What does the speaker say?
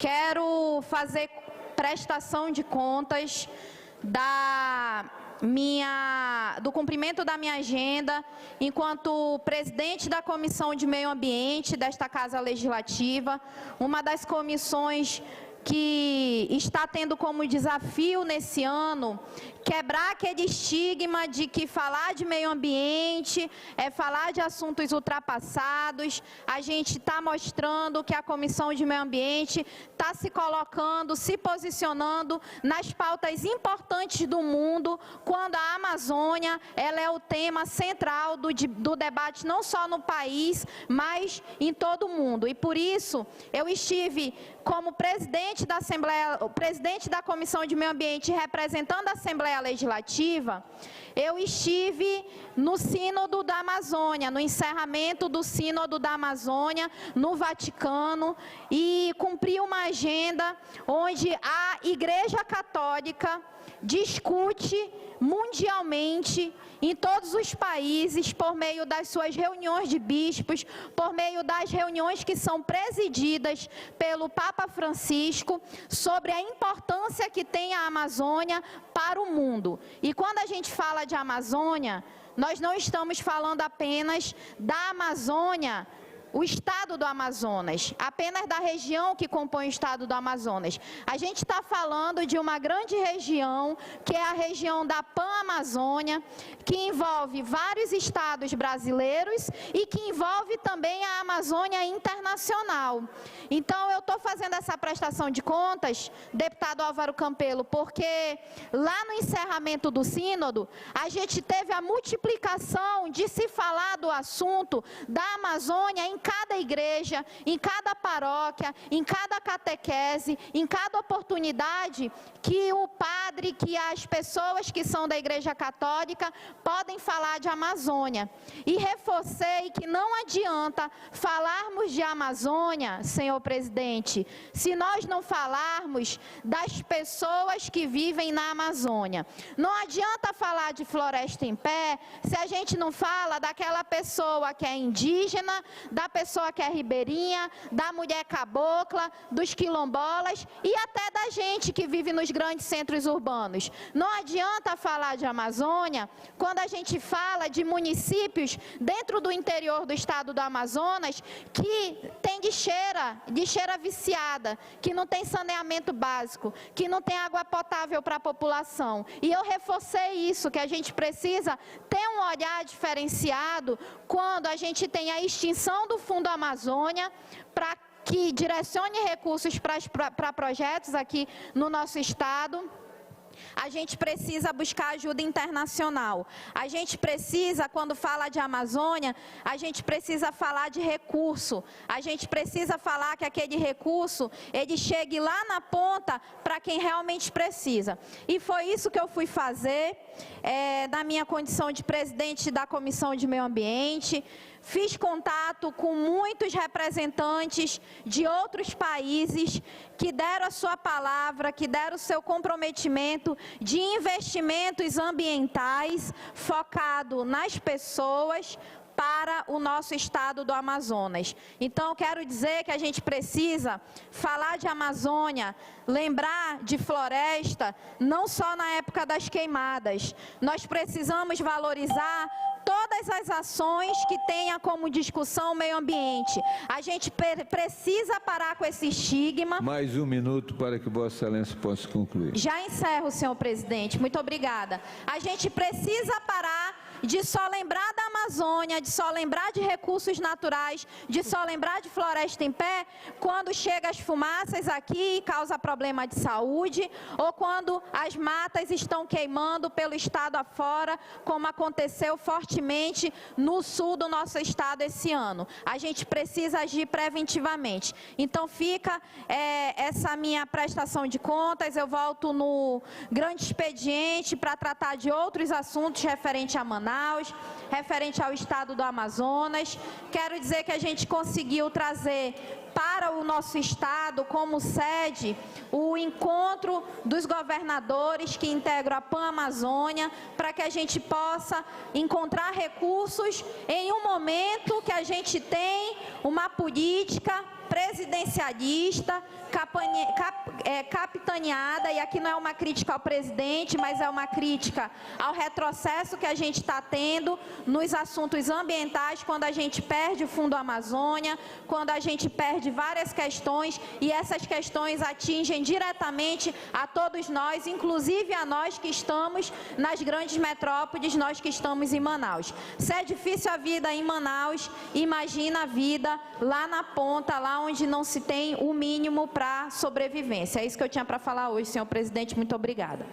Quero fazer prestação de contas do cumprimento da minha agenda enquanto presidente da Comissão de Meio Ambiente desta Casa Legislativa, uma das comissões que está tendo como desafio nesse ano quebrar aquele estigma de que falar de meio ambiente é falar de assuntos ultrapassados. A gente está mostrando que a Comissão de Meio Ambiente está se colocando, se posicionando nas pautas importantes do mundo, quando a Amazônia ela é o tema central do debate não só no país, mas em todo o mundo. E por isso eu estive como presidente da Assembleia, o presidente da Comissão de Meio Ambiente, representando a Assembleia Legislativa, eu estive no Sínodo da Amazônia, no encerramento do Sínodo da Amazônia, no Vaticano, e cumpri uma agenda onde a Igreja Católica discute mundialmente, em todos os países, por meio das suas reuniões de bispos, por meio das reuniões que são presididas pelo Papa Francisco, sobre a importância que tem a Amazônia para o mundo. E quando a gente fala de Amazônia, nós não estamos falando apenas da Amazônia, o estado do Amazonas, apenas da região que compõe o estado do Amazonas. A gente está falando de uma grande região, que é a região da Pan-Amazônia, que envolve vários estados brasileiros e que envolve também a Amazônia internacional. Então, eu estou fazendo essa prestação de contas, deputado Álvaro Campelo, porque lá no encerramento do sínodo, a gente teve a multiplicação de se falar do assunto da Amazônia em cada igreja, em cada paróquia, em cada catequese, em cada oportunidade que o padre, que as pessoas que são da Igreja Católica podem falar de Amazônia. E reforcei que não adianta falarmos de Amazônia, senhor presidente, se nós não falarmos das pessoas que vivem na Amazônia. Não adianta falar de Floresta em Pé se a gente não fala daquela pessoa que é indígena, da pessoa que é ribeirinha, da mulher cabocla, dos quilombolas e até da gente que vive nos grandes centros urbanos. Não adianta falar de Amazônia quando a gente fala de municípios dentro do interior do estado do Amazonas que tem lixeira viciada, que não tem saneamento básico, que não tem água potável para a população. E eu reforcei isso, que a gente precisa ter um olhar diferenciado quando a gente tem a extinção do Fundo Amazônia, para que direcione recursos para projetos aqui no nosso estado. A gente precisa buscar ajuda internacional. A gente precisa, quando fala de Amazônia, a gente precisa falar de recurso. A gente precisa falar que aquele recurso, ele chegue lá na ponta para quem realmente precisa. E foi isso que eu fui fazer na minha condição de presidente da Comissão de Meio Ambiente. Fiz contato com muitos representantes de outros países que deram a sua palavra, que deram o seu comprometimento de investimentos ambientais focado nas pessoas para o nosso estado do Amazonas. Então, quero dizer que a gente precisa falar de Amazônia, lembrar de floresta, não só na época das queimadas. Nós precisamos valorizar todas as ações que tenham como discussão o meio ambiente. A gente precisa parar com esse estigma. Mais um minuto para que Vossa Excelência possa concluir. Já encerro, senhor presidente. Muito obrigada. A gente precisa parar de só lembrar da Amazônia, de só lembrar de recursos naturais, de só lembrar de Floresta em Pé, quando chegam as fumaças aqui e causa problema de saúde, ou quando as matas estão queimando pelo estado afora, como aconteceu fortemente no sul do nosso estado esse ano. A gente precisa agir preventivamente. Então fica essa minha prestação de contas. Eu volto no grande expediente para tratar de outros assuntos referentes a Manaus, referente ao estado do Amazonas. Quero dizer que a gente conseguiu trazer para o nosso estado como sede o encontro dos governadores que integram a Pan-Amazônia, para que a gente possa encontrar recursos em um momento que a gente tem uma política presidencialista, capitaneada, e aqui não é uma crítica ao presidente, mas é uma crítica ao retrocesso que a gente está tendo nos assuntos ambientais, quando a gente perde o Fundo Amazônia, quando a gente perde várias questões, e essas questões atingem diretamente a todos nós, inclusive a nós que estamos nas grandes metrópoles, nós que estamos em Manaus. Se é difícil a vida em Manaus, imagina a vida lá na ponta, lá onde não se tem o mínimo para sobrevivência. É isso que eu tinha para falar hoje, senhor presidente. Muito obrigada.